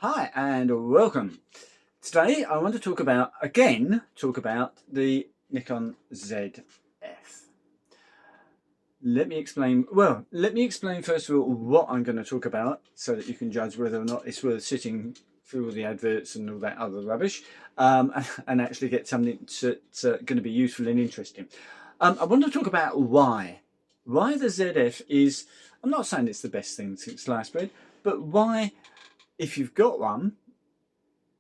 Hi and welcome. Today I want to talk about the Nikon Zf. Let me explain first of all what I'm going to talk about so that you can judge whether or not it's worth sitting through all the adverts and all that other rubbish and actually get something that's going to be useful and interesting. I want to talk about why the ZF is, I'm not saying it's the best thing since sliced bread, but why, if you've got one,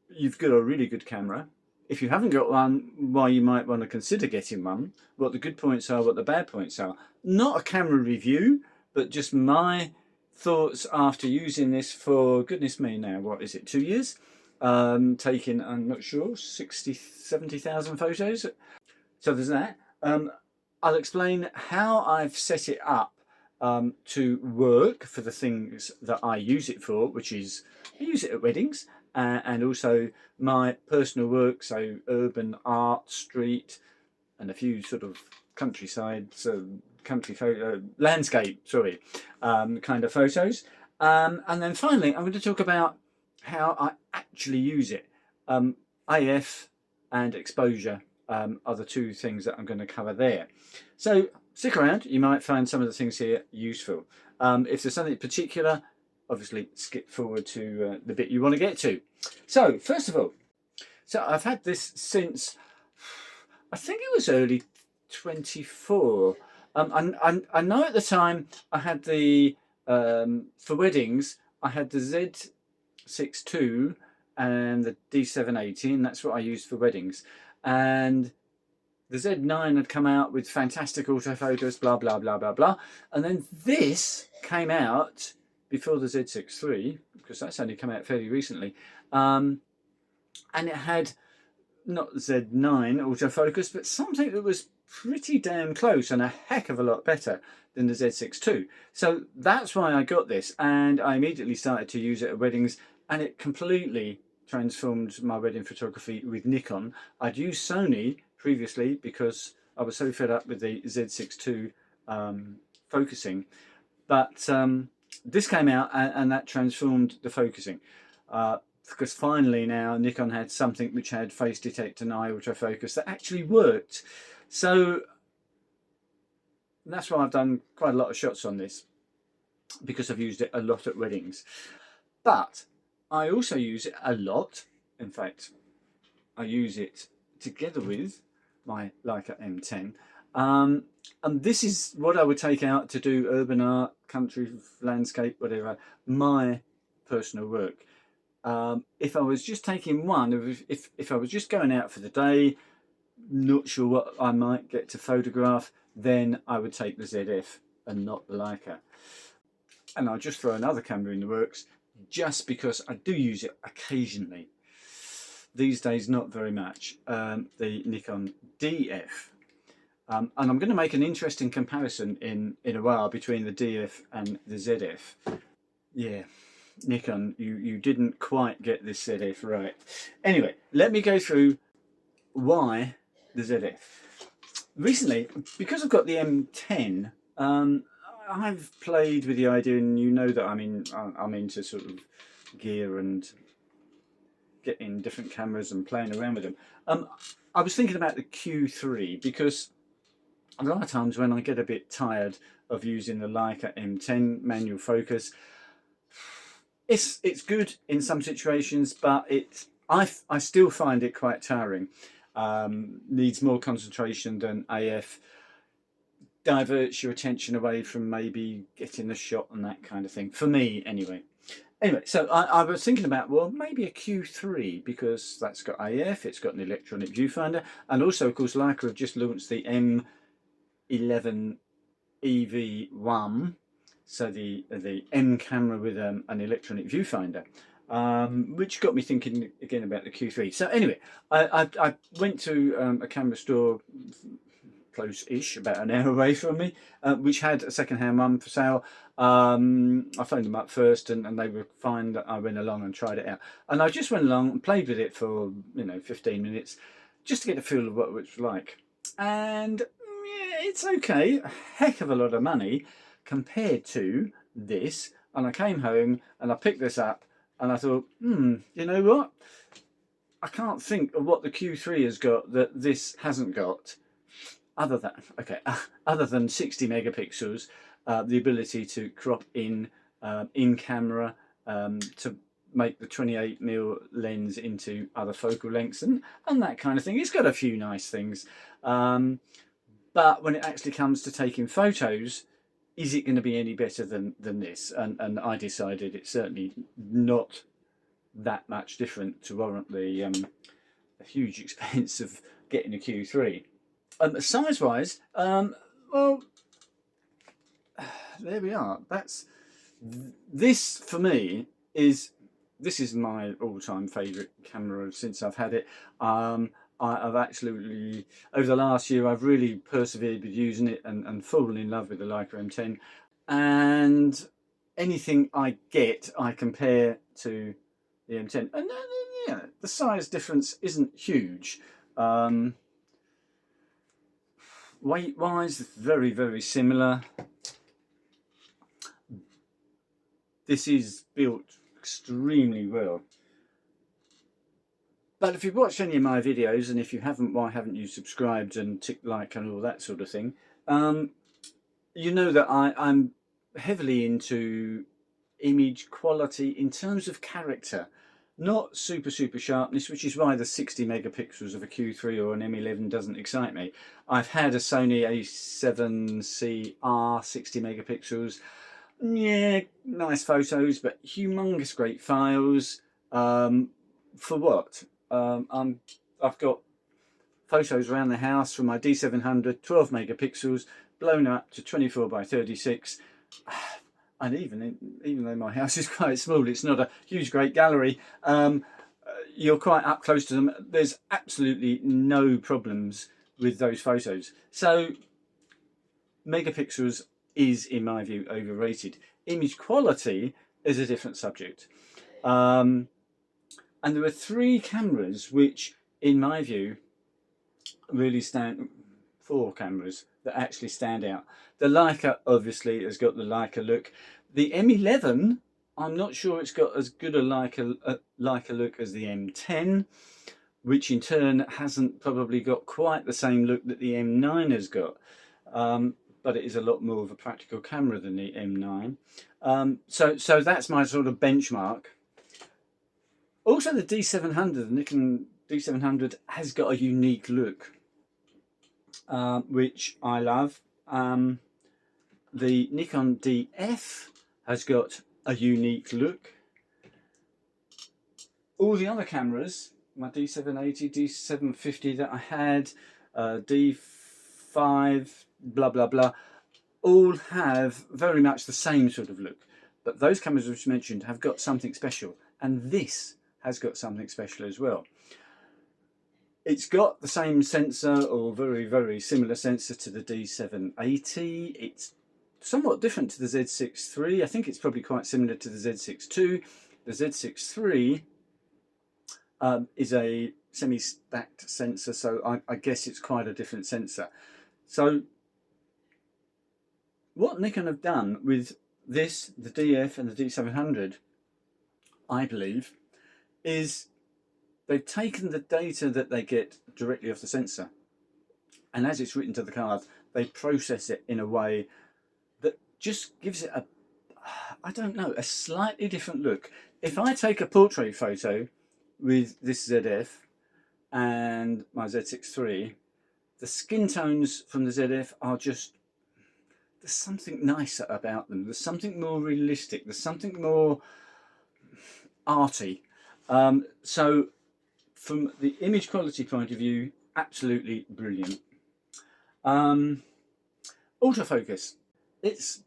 you've got a really good camera. If you haven't got one, why you might want to consider getting one, what the good points are, what the bad points are. Not a camera review, but just my thoughts after using this for, goodness me now, what is it, 2 years? Taking, I'm not sure, 60, 70,000 photos. So there's that. I'll explain how I've set it up to work for the things that I use it for, which is I use it at weddings and also my personal work, so urban art, street, and a few sort of countryside, country photo, landscape, sorry, kind of photos. And then finally, I'm going to talk about how I actually use it. AF and exposure are the two things that I'm going to cover there. So stick around, you might find some of the things here useful. If there's something particular, obviously skip forward to the bit you want to get to. So first of all, so I've had this since, I think it was early 24. I know at the time I had the, for weddings, I had the Z6 II and the D780, and that's what I used for weddings. And the Z9 had come out with fantastic autofocus, blah, blah, blah, blah, blah. And then this came out before the Z6 III, because that's only come out fairly recently. And it had not Z9 autofocus, but something that was pretty damn close and a heck of a lot better than the Z6 II. So that's why I got this, and I immediately started to use it at weddings, and it completely transformed my wedding photography with Nikon. I'd used Sony previously because I was so fed up with the Z6 II focusing, but this came out and that transformed the focusing. Because finally now Nikon had something which had face detect and eye autofocus that actually worked. So that's why I've done quite a lot of shots on this, because I've used it a lot at weddings. But I also use it a lot, in fact I use it together with my Leica M10, and this is what I would take out to do urban art, country, landscape, whatever, my personal work. If I was just taking one, if I was just going out for the day, not sure what I might get to photograph, then I would take the ZF and not the Leica. And I'll just throw another camera in the works, just because I do use it occasionally. These days, not very much. The Nikon DF. And I'm going to make an interesting comparison in a while between the DF and the ZF. Yeah, Nikon, you didn't quite get this ZF right. Anyway, let me go through why the ZF. Recently, because I've got the M10, I've played with the idea, and you know that I'm into sort of gear and getting different cameras and playing around with them. I was thinking about the Q3 because a lot of times when I get a bit tired of using the Leica M10 manual focus, it's good in some situations, but I still find it quite tiring. Needs more concentration than AF, diverts your attention away from maybe getting the shot and that kind of thing, for me anyway. Anyway, so I was thinking about, well, maybe a Q3, because that's got AF, it's got an electronic viewfinder, and also, of course, Leica have just launched the M11 EV1, so the M camera with an electronic viewfinder, which got me thinking again about the Q3. So anyway, I went to a camera store close-ish, about an hour away from me, which had a second-hand one for sale. I phoned them up first, and they were fine that I went along and tried it out. And I just went along and played with it for 15 minutes, just to get a feel of what it was like. And yeah, it's okay, a heck of a lot of money compared to this. And I came home and I picked this up, And I thought, you know what? I can't think of what the Q3 has got that this hasn't got, other than 60 megapixels, the ability to crop in camera, to make the 28mm lens into other focal lengths and that kind of thing. It's got a few nice things, but when it actually comes to taking photos, is it going to be any better than this? And I decided it's certainly not that much different to warrant the huge expense of getting a Q3. Size-wise, well, there we are. This for me is my all-time favourite camera since I've had it. I've absolutely, over the last year, I've really persevered with using it and fallen in love with the Leica M10. And anything I get, I compare to the M10. And yeah, the size difference isn't huge. Weight-wise, very, very similar. This is built extremely well. But if you've watched any of my videos, and if you haven't, why haven't you subscribed and ticked like and all that sort of thing, you know that I'm heavily into image quality in terms of character, not super sharpness, which is why the 60 megapixels of a Q3 or an M11 doesn't excite me. I've had a Sony A7C-R 60 megapixels. Yeah, nice photos, but humongous great files. For what? I've got photos around the house from my D700, 12 megapixels, blown up to 24 by 36. And even though my house is quite small, it's not a huge great gallery, you're quite up close to them. There's absolutely no problems with those photos. So megapixels is, in my view, overrated. Image quality is a different subject. And there are three cameras which, in my view, really four cameras that actually stand out. The Leica obviously has got the Leica look. The M11, I'm not sure it's got as good a Leica look as the M10, which in turn hasn't probably got quite the same look that the M9 has got. But it is a lot more of a practical camera than the M9. So that's my sort of benchmark. Also, the D700, the Nikon D700, has got a unique look, which I love. The Nikon Zf has got a unique look. All the other cameras, my D780, D750 that I had, D5, blah blah blah, all have very much the same sort of look. But those cameras which I mentioned have got something special, and this has got something special as well. It's got the same sensor, or very similar sensor, to the D780. It's somewhat different to the Z6 III. I think it's probably quite similar to the Z6 II. The Z6 III is a semi-stacked sensor, so I guess it's quite a different sensor. So what Nikon have done with this, the DF and the D700, I believe, is they've taken the data that they get directly off the sensor, and as it's written to the card, they process it in a way that just gives it a slightly different look. If I take a portrait photo with this ZF and my Z6 III, the skin tones from the ZF are just, there's something nicer about them. There's something more realistic. There's something more arty. So from the image quality point of view, absolutely brilliant. Autofocus, it's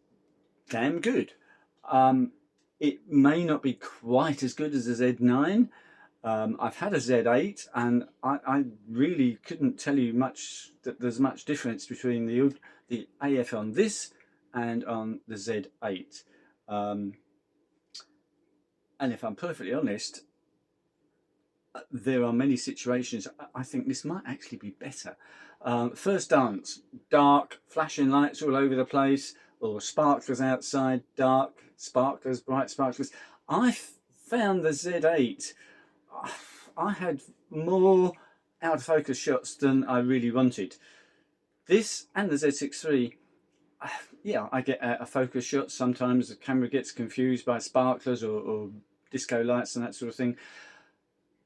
damn good. It may not be quite as good as a Z9. I've had a Z8, and I really couldn't tell you that there's much difference between the AF on this and on the Z8. And if I'm perfectly honest, there are many situations I think this might actually be better. First dance, dark, flashing lights all over the place, or sparklers outside, dark sparklers, bright sparklers. I found the Z8, I had more out of focus shots than I really wanted. This and the Z6 III, yeah, I get out of focus shots. Sometimes the camera gets confused by sparklers or disco lights and that sort of thing.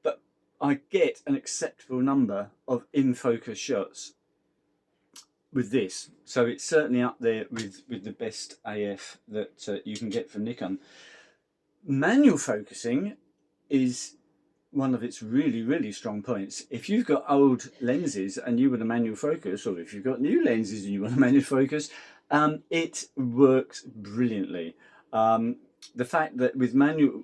But I get an acceptable number of in focus shots with this. So it's certainly up there with the best AF that you can get from Nikon. Manual focusing is one of its really strong points. If you've got old lenses and you want a manual focus, or if you've got new lenses and you want a manual focus, it works brilliantly. The fact that with manual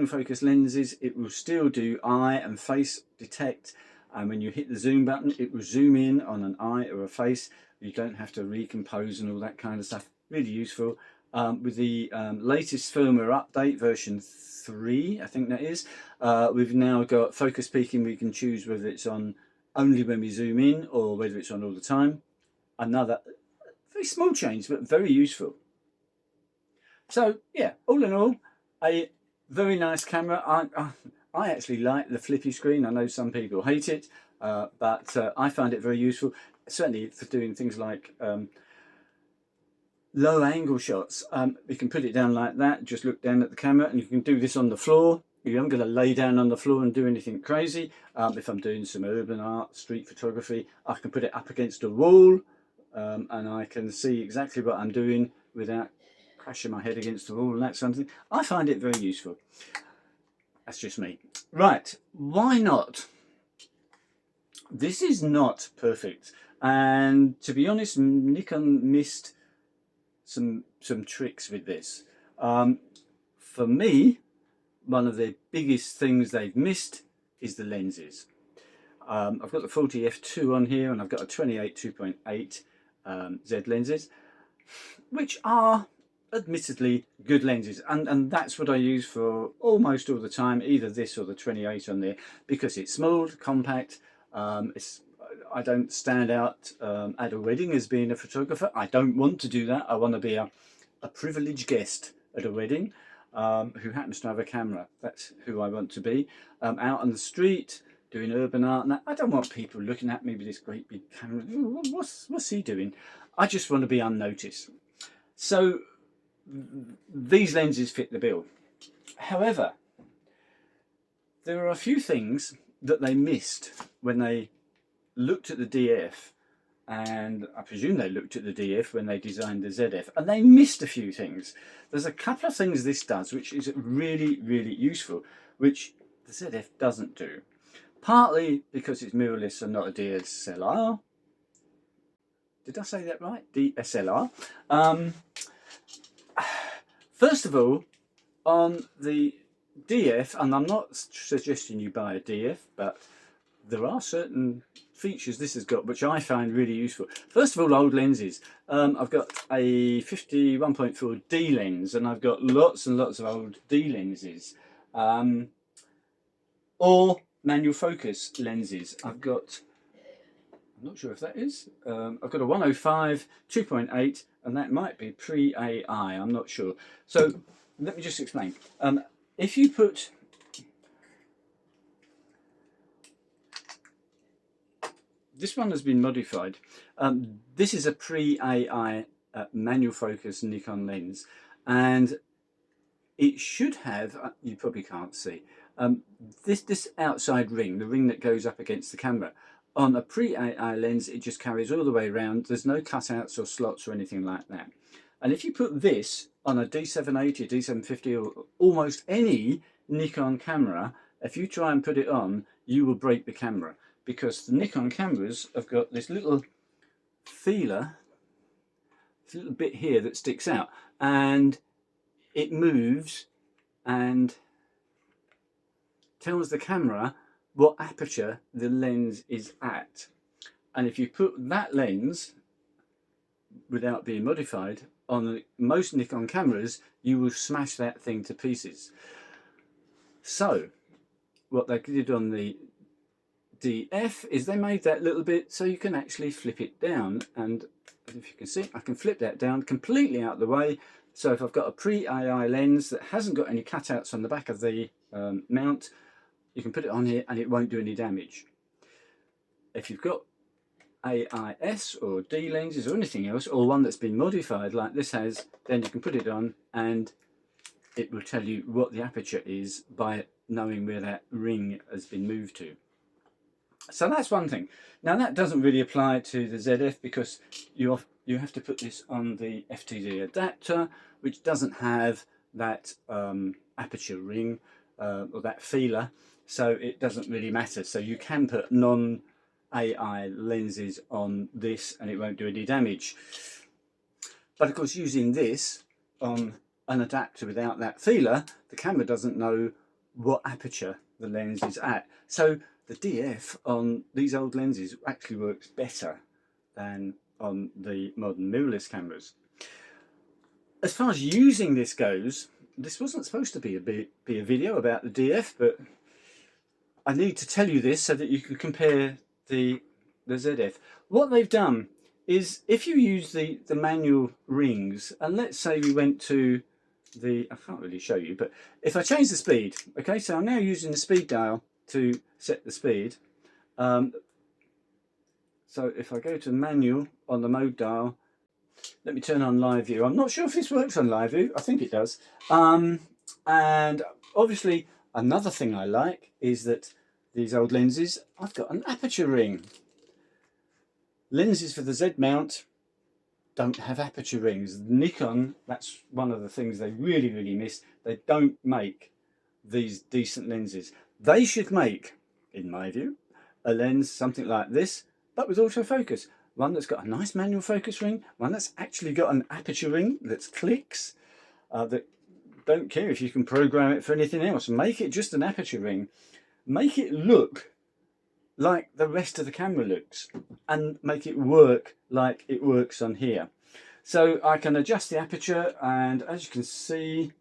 focus lenses, it will still do eye and face detect, and when you hit the zoom button, it will zoom in on an eye or a face. You don't have to recompose and all that kind of stuff. Really useful. With the latest firmware update, version 3, I think that is, we've now got focus peaking. We can choose whether it's on only when we zoom in or whether it's on all the time. Another very small change, but very useful. So yeah, all in all, a very nice camera. I actually like the flippy screen. I know some people hate it, but I find it very useful, certainly for doing things like low angle shots. You can put it down like that, just look down at the camera, and you can do this on the floor. I'm going to lay down on the floor and do anything crazy. If I'm doing some urban art, street photography, I can put it up against a wall, and I can see exactly what I'm doing without crashing my head against the wall and that sort of thing. I find it very useful. That's just me. Right, why not? This is not perfect, and to be honest, Nikon missed some tricks with this. For me, one of the biggest things they've missed is the lenses. I've got the 40 f2 on here, and I've got a 28 2.8 Z lenses, which are admittedly good lenses, and that's what I use for almost all the time, either this or the 28 on there, because it's small, compact. I don't stand out at a wedding as being a photographer. I don't want to do that. I want to be a privileged guest at a wedding who happens to have a camera. That's who I want to be. Out on the street doing urban art, and I don't want people looking at me with this great big camera. What's he doing? I just want to be unnoticed. So these lenses fit the bill. However, there are a few things that they missed when they looked at the DF, and I presume they looked at the DF when they designed the ZF, and they missed a few things. There's a couple of things this does which is really useful, which the ZF doesn't do. Partly because it's mirrorless and not a DSLR. Did I say that right? DSLR. First of all, on the DF, and I'm not suggesting you buy a DF, but there are certain features this has got which I find really useful. First of all, old lenses. I've got a 51.4 D lens, and I've got lots and lots of old D lenses, or manual focus lenses. I've got, I'm not sure if that is, I've got a 105 2.8, and that might be pre-AI, I'm not sure. So let me just explain. If you put this one has been modified. This is a pre-AI manual focus Nikon lens, and it should have, you probably can't see, this outside ring, the ring that goes up against the camera. On a pre-AI lens, it just carries all the way around. There's no cutouts or slots or anything like that. And if you put this on a D780, D750, or almost any Nikon camera, if you try and put it on, you will break the camera, because the Nikon cameras have got this little feeler, this little bit here that sticks out, and it moves and tells the camera what aperture the lens is at. And if you put that lens, without being modified, on most Nikon cameras, you will smash that thing to pieces. So what they did on the DF is they made that little bit so you can actually flip it down, and if you can see, I can flip that down completely out of the way. So if I've got a pre-AI lens that hasn't got any cutouts on the back of the mount, you can put it on here and it won't do any damage. If you've got AIS or D lenses or anything else, or one that's been modified like this has, then you can put it on and it will tell you what the aperture is by knowing where that ring has been moved to. So that's one thing. Now that doesn't really apply to the ZF because you have to put this on the FTD adapter, which doesn't have that aperture ring or that feeler, so it doesn't really matter. So you can put non-AI lenses on this and it won't do any damage. But of course, using this on an adapter without that feeler, the camera doesn't know what aperture the lens is at. So the DF on these old lenses actually works better than on the modern mirrorless cameras. As far as using this goes, this wasn't supposed to be a video about the DF, but I need to tell you this so that you can compare the ZF. What they've done is, if you use the manual rings, and let's say we went to I can't really show you, but if I change the speed, okay, so I'm now using the speed dial to set the speed. So if I go to manual on the mode dial, let me turn on live view. I'm not sure if this works on live view. I think it does. And obviously another thing I like is that these old lenses, I've got an aperture ring. Lenses for the Z mount don't have aperture rings. Nikon, that's one of the things they really miss. They don't make these decent lenses. They should make, in my view, a lens something like this, but with autofocus. One that's got a nice manual focus ring, one that's actually got an aperture ring that clicks, that don't care if you can program it for anything else. Make it just an aperture ring. Make it look like the rest of the camera looks, and make it work like it works on here. So I can adjust the aperture, and as you can see,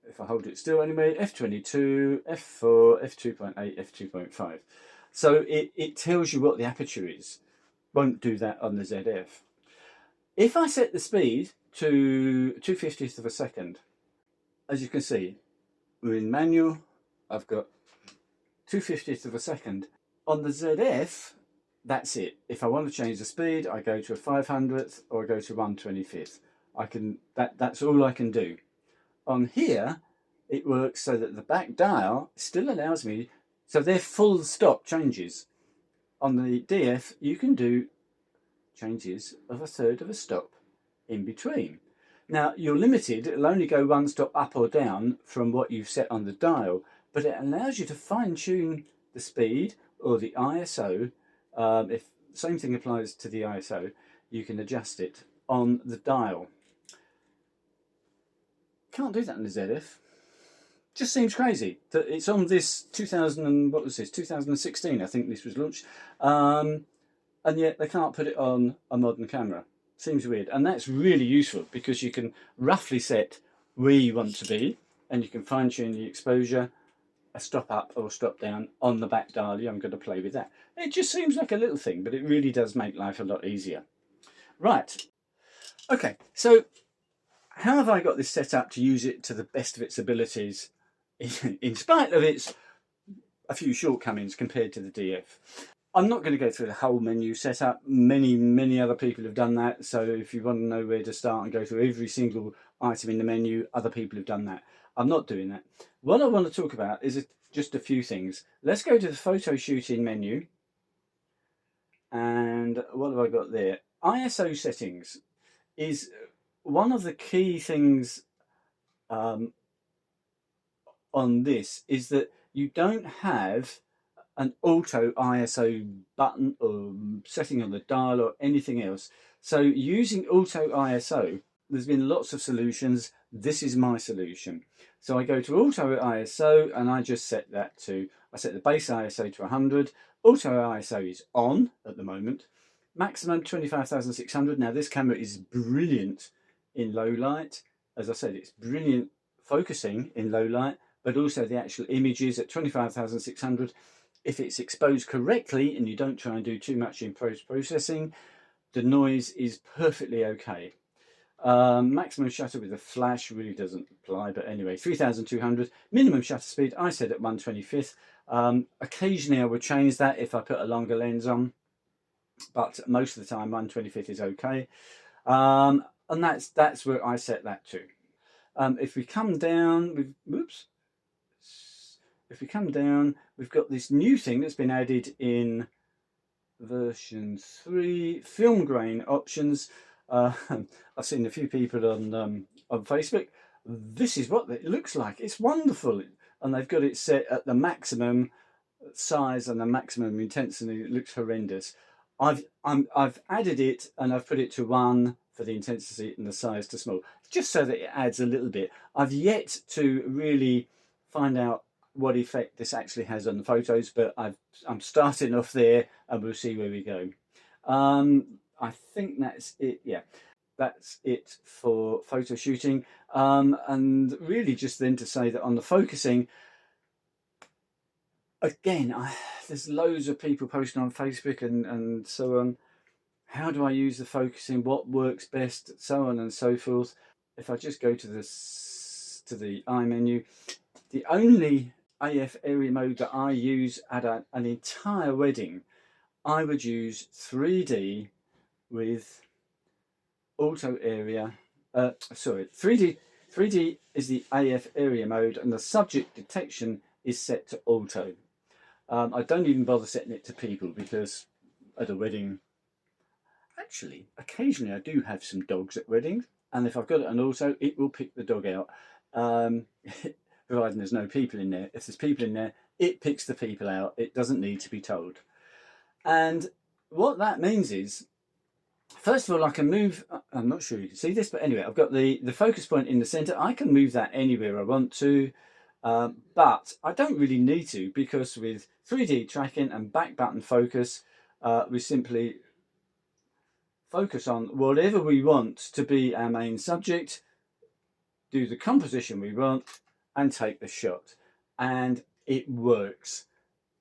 if I hold it still anyway, f22, f4, f2.8, f2.5. So it tells you what the aperture is. Won't do that on the ZF. If I set the speed to 2/50th of a second, as you can see, we're in manual, I've got 2/50th of a second. On the ZF, that's it. If I want to change the speed, I go to a 500th or I go to 1/25th. That's all I can do. On here, it works so that the back dial still allows me, so they're full stop changes. On the DF, you can do changes of a third of a stop in between. Now, you're limited, it'll only go one stop up or down from what you've set on the dial, but it allows you to fine tune the speed or the ISO. If same thing applies to the ISO, you can adjust it on the dial. Can't do that in the ZF. Just seems crazy that it's on this 2016, I think this was launched, and yet they can't put it on a modern camera. Seems weird, and that's really useful because you can roughly set where you want to be, and you can fine tune the exposure, a stop up or stop down on the back dial. I'm going to play with that. It just seems like a little thing, but it really does make life a lot easier. Right, okay, so how have I got this set up to use it to the best of its abilities in spite of its a few shortcomings compared to the DF? I'm not going to go through the whole menu setup. Many other people have done that, so if you want to know where to start and go through every single item in the menu, other people have done that. I'm not doing that. What I want to talk about is just a few things. Let's go to the photo shooting menu, and what have I got there? ISO settings is one of the key things on this, is that you don't have an auto ISO button or setting on the dial or anything else. So using auto ISO, there's been lots of solutions. This is my solution. So I go to auto ISO and I just set that to, I set the base ISO to 100. Auto ISO is on at the moment. Maximum 25,600. Now this camera is brilliant in low light. As I said, it's brilliant focusing in low light, but also the actual images at 25,600. If it's exposed correctly and you don't try and do too much in post-processing, the noise is perfectly okay. Maximum shutter with a flash really doesn't apply, but anyway, 3200. Minimum shutter speed I set at 1/25. Occasionally I would change that if I put a longer lens on, but most of the time 1/25 is okay. And that's where I set that to. If we come down, if we come down, we've got this new thing that's been added in version 3, film grain options. I've seen a few people on Facebook. This is what it looks like. It's wonderful, and they've got it set at the maximum size and the maximum intensity. It looks horrendous. I've added it and I've put it to 1 for the intensity and the size to small, just so that it adds a little bit. I've yet to really find out what effect this actually has on the photos, but I'm starting off there and we'll see where we go. I think that's it. Yeah, that's it for photo shooting. And really just then to say that on the focusing, again, there's loads of people posting on Facebook and so on. How do I use the focusing? What works best? So on and so forth. If I just go to the eye menu, the only AF area mode that I use at an entire wedding, I would use 3D with auto area. 3D is the AF area mode, and the subject detection is set to auto. I don't even bother setting it to people, because at a wedding, actually, occasionally I do have some dogs at weddings, and if I've got it on auto, it will pick the dog out, providing there's no people in there. If there's people in there, it picks the people out. It doesn't need to be told. And what that means is, first of all, I can move, I'm not sure you can see this, but anyway, I've got the focus point in the center. I can move that anywhere I want to, but I don't really need to, because with 3D tracking and back button focus, we simply focus on whatever we want to be our main subject, do the composition we want, and take the shot. And it works.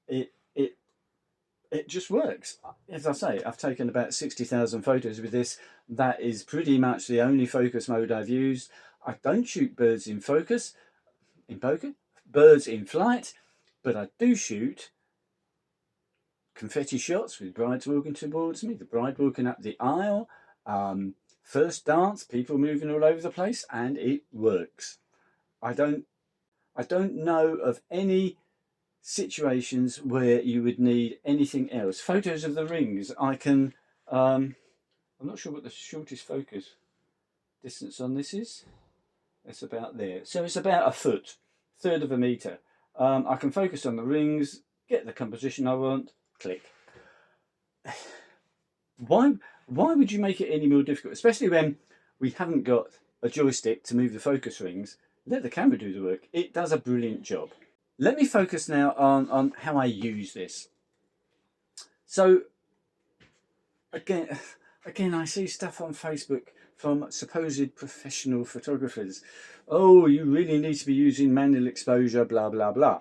It just works. As I say, I've taken about 60,000 photos with this. That is pretty much the only focus mode I've used. I don't shoot birds in focus, birds in flight, but I do shoot confetti shots with brides walking towards me, the bride walking up the aisle, first dance, people moving all over the place, and it works. I don't know of any situations where you would need anything else. Photos of the rings, I can, I'm not sure what the shortest focus distance on this is. It's about there. So it's about a foot, third of a meter. I can focus on the rings, get the composition I want, click. Why would you make it any more difficult? Especially when we haven't got a joystick to move the focus rings. Let the camera do the work. It does a brilliant job. Let me focus now on how I use this. So again, I see stuff on Facebook from supposed professional photographers. Oh, you really need to be using manual exposure, blah, blah, blah.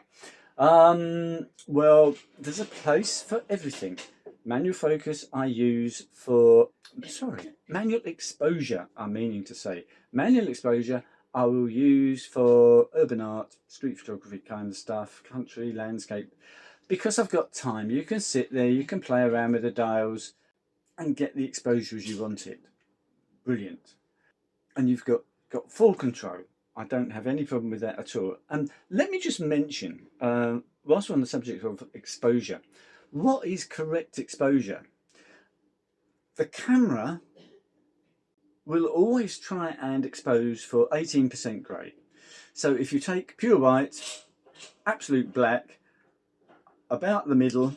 Well, there's a place for everything. Manual focus I use for, manual exposure, I'm meaning to say. Manual exposure I will use for urban art, street photography kind of stuff, country, landscape, because I've got time. You can sit there, you can play around with the dials and get the exposure as you want it. Brilliant. And you've got full control. I don't have any problem with that at all. And let me just mention, whilst we're on the subject of exposure, what is correct exposure? The camera will always try and expose for 18% grey. So if you take pure white, absolute black, about the middle,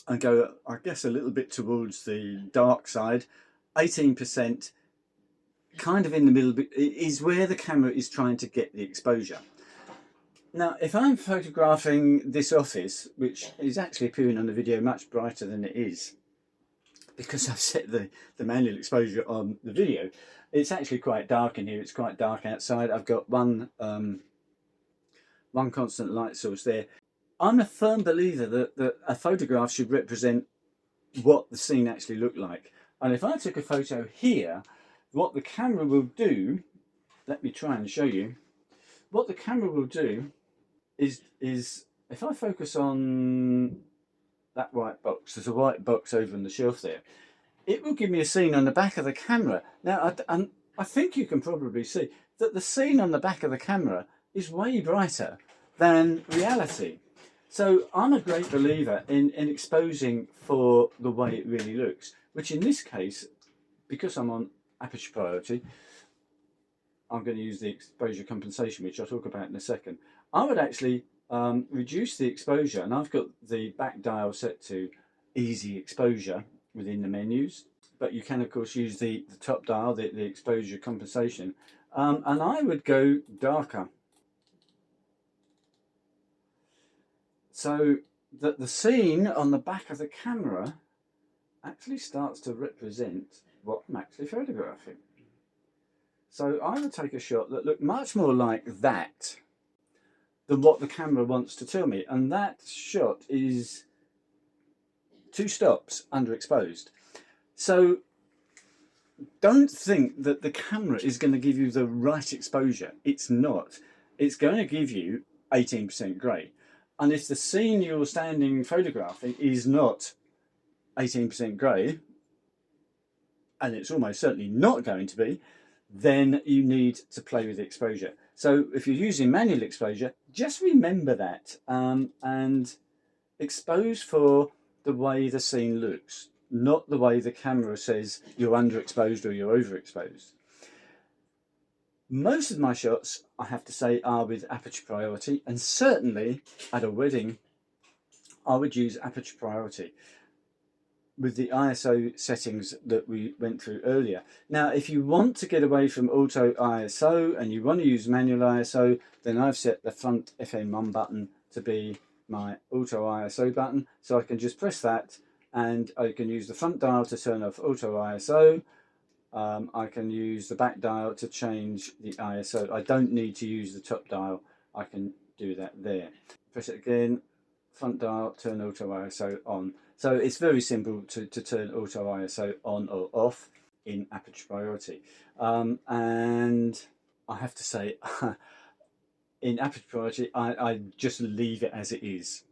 and go, I guess, a little bit towards the dark side, 18%, kind of in the middle, is where the camera is trying to get the exposure. Now, if I'm photographing this office, which is actually appearing on the video much brighter than it is, because I've set the manual exposure on the video, it's actually quite dark in here. It's quite dark outside. I've got one constant light source there. I'm a firm believer that a photograph should represent what the scene actually looked like. And if I took a photo here, what the camera will do, let me try and show you. What the camera will do is if I focus on that white box, there's a white box over on the shelf there, it will give me a scene on the back of the camera. Now, I think you can probably see that the scene on the back of the camera is way brighter than reality. So I'm a great believer in exposing for the way it really looks, which in this case, because I'm on aperture priority, I'm going to use the exposure compensation, which I'll talk about in a second. I would actually reduce the exposure, and I've got the back dial set to easy exposure within the menus, but you can of course use the top dial, the exposure compensation, and I would go darker, so that the scene on the back of the camera actually starts to represent what I'm actually photographing. So I would take a shot that looked much more like that than what the camera wants to tell me, and that shot is 2 stops underexposed. So don't think that the camera is going to give you the right exposure. It's not. It's going to give you 18% grey. And if the scene you're standing photographing is not 18% grey, and it's almost certainly not going to be, then you need to play with the exposure. So if you're using manual exposure, just remember that and expose for the way the scene looks, not the way the camera says you're underexposed or you're overexposed. Most of my shots, I have to say, are with aperture priority, and certainly at a wedding, I would use aperture priority with the ISO settings that we went through earlier. Now, if you want to get away from auto ISO and you want to use manual ISO, then I've set the front FN1 button to be my auto ISO button. So I can just press that and I can use the front dial to turn off auto ISO. I can use the back dial to change the ISO. I don't need to use the top dial. I can do that there. Press it again, front dial, turn auto ISO on. So it's very simple to turn auto ISO on or off in aperture priority. And I have to say, in aperture priority, I just leave it as it is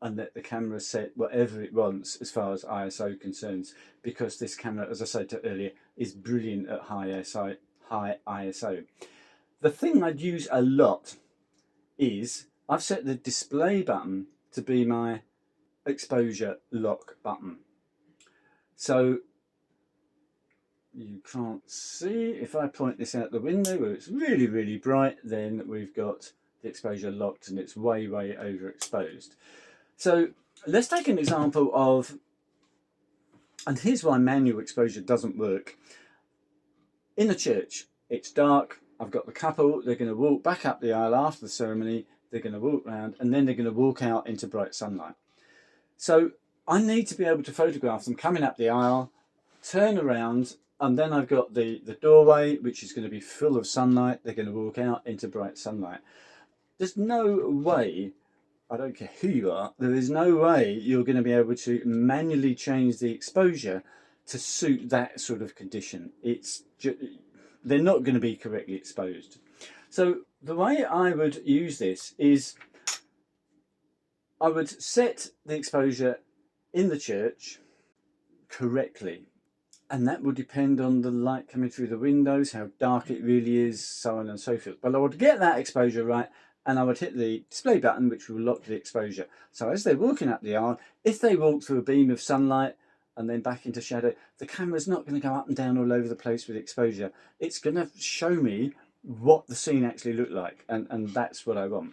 and let the camera set whatever it wants as far as ISO concerns, because this camera, as I said earlier, is brilliant at high ISO. The thing I'd use a lot is I've set the display button to be my exposure lock button. So you can't see, if I point this out the window where it's really, really bright, then we've got the exposure locked and it's way, way overexposed. So let's take an example of, and here's why manual exposure doesn't work. In the church, it's dark, I've got the couple, they're going to walk back up the aisle after the ceremony, they're going to walk round and then they're going to walk out into bright sunlight. So I need to be able to photograph them coming up the aisle, turn around, and then I've got the doorway, which is going to be full of sunlight. They're going to walk out into bright sunlight. There's no way, I don't care who you are, there is no way you're going to be able to manually change the exposure to suit that sort of condition. It's just, they're not going to be correctly exposed. So the way I would use this is I would set the exposure in the church correctly, and that will depend on the light coming through the windows, how dark it really is, so on and so forth. But I would get that exposure right, and I would hit the display button, which will lock the exposure. So as they're walking up the aisle, if they walk through a beam of sunlight and then back into shadow, the camera's not going to go up and down all over the place with exposure. It's going to show me what the scene actually looked like, and that's what I want.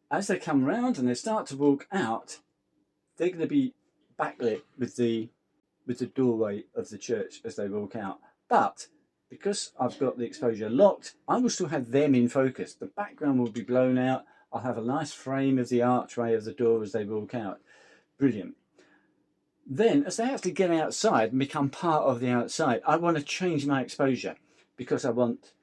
As they come round and they start to walk out, they're going to be backlit with the doorway of the church as they walk out. But because I've got the exposure locked, I will still have them in focus. The background will be blown out. I'll have a nice frame of the archway of the door as they walk out. Brilliant. Then as they actually get outside and become part of the outside, I want to change my exposure because I want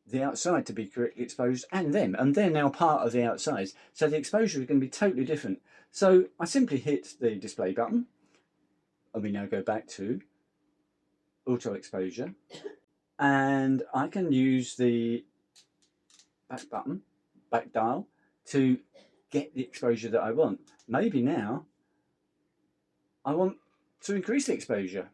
the outside to be correctly exposed and them, and they're now part of the outside. So the exposure is going to be totally different. So I simply hit the display button, and we now go back to auto exposure, and I can use the back button, back dial, to get the exposure that I want. Maybe now I want to increase the exposure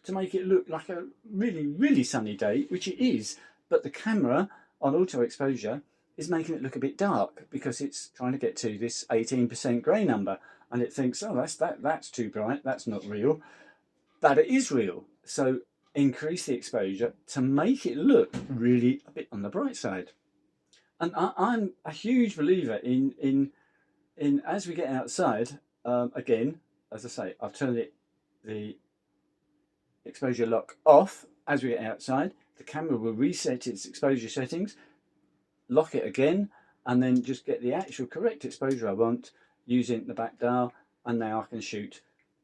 to make it look like a really, really sunny day, which it is, but the camera on auto exposure is making it look a bit dark because it's trying to get to this 18% grey number, and it thinks, oh, that's too bright, that's not real, but it is real. So increase the exposure to make it look really a bit on the bright side. And I'm a huge believer in as we get outside, again, as I say, I've turned the exposure lock off. As we get outside, the camera will reset its exposure settings, lock it again, and then just get the actual correct exposure I want using the back dial, and now I can shoot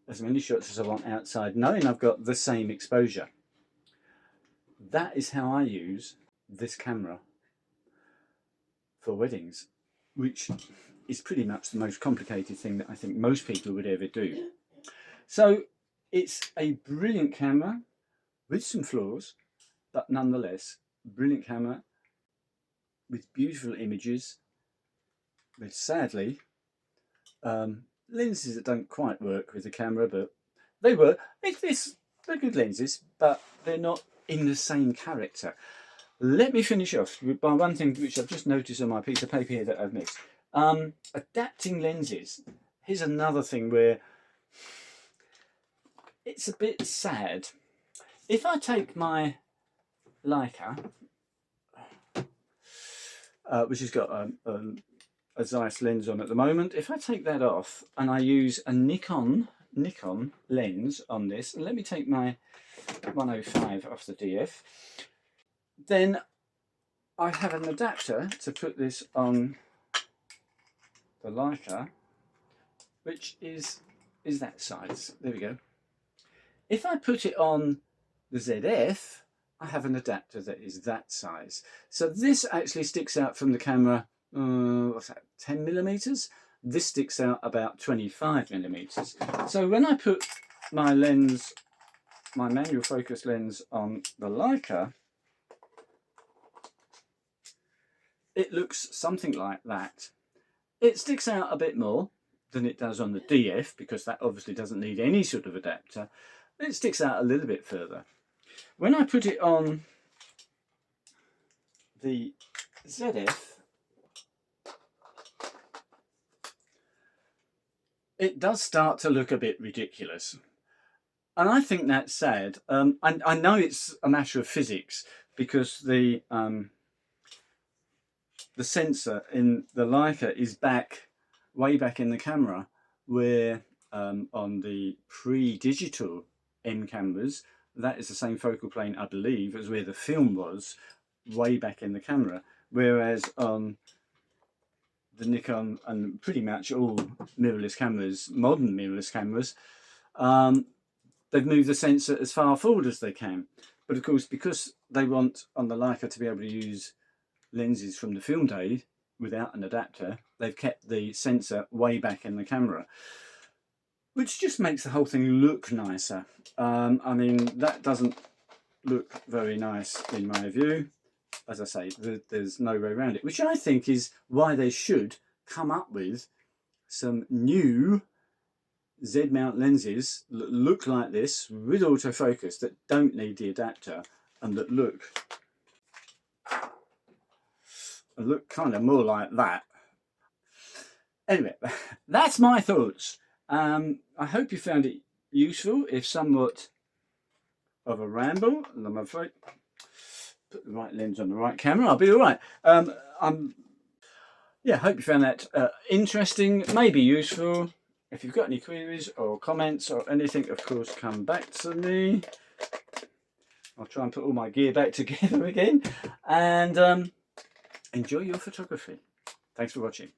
as many shots as I want outside, knowing I've got the same exposure. That is how I use this camera for weddings, which is pretty much the most complicated thing that I think most people would ever do. So it's a brilliant camera with some flaws, but nonetheless, brilliant camera with beautiful images, with sadly lenses that don't quite work with the camera, but they work. They're good lenses, but they're not in the same character. Let me finish off by one thing which I've just noticed on my piece of paper here that I've missed. Adapting lenses. Here's another thing where it's a bit sad. If I take my Leica, which has got a Zeiss lens on at the moment, if I take that off and I use a Nikon lens on this, and let me take my 105 off the DF, then I have an adapter to put this on the Leica, which is that size. There we go. If I put it on the ZF, I have an adapter that is that size. So this actually sticks out from the camera, what's that, 10 millimeters? This sticks out about 25 millimeters. So when I put my lens, my manual focus lens on the Leica, it looks something like that. It sticks out a bit more than it does on the DF because that obviously doesn't need any sort of adapter. It sticks out a little bit further. When I put it on the ZF, it does start to look a bit ridiculous. And I think that's sad. I know it's a matter of physics because the sensor in the Leica is way back in the camera, where on the pre-digital M cameras, that is the same focal plane, I believe, as where the film was way back in the camera. Whereas on the Nikon and pretty much all mirrorless cameras, modern mirrorless cameras, they've moved the sensor as far forward as they can. But of course, because they want on the Leica to be able to use lenses from the film day without an adapter, they've kept the sensor way back in the camera, which just makes the whole thing look nicer. I mean, that doesn't look very nice in my view. As I say, there's no way around it, which I think is why they should come up with some new Z-mount lenses that look like this with autofocus, that don't need the adapter and that look kind of more like that. Anyway, that's my thoughts. I hope you found it useful, if somewhat of a ramble, and I'm afraid put the right lens on the right camera, I'll be all right. Yeah, hope you found that interesting, maybe useful. If you've got any queries or comments or anything, of course, come back to me. I'll try and put all my gear back together again, and enjoy your photography. Thanks for watching.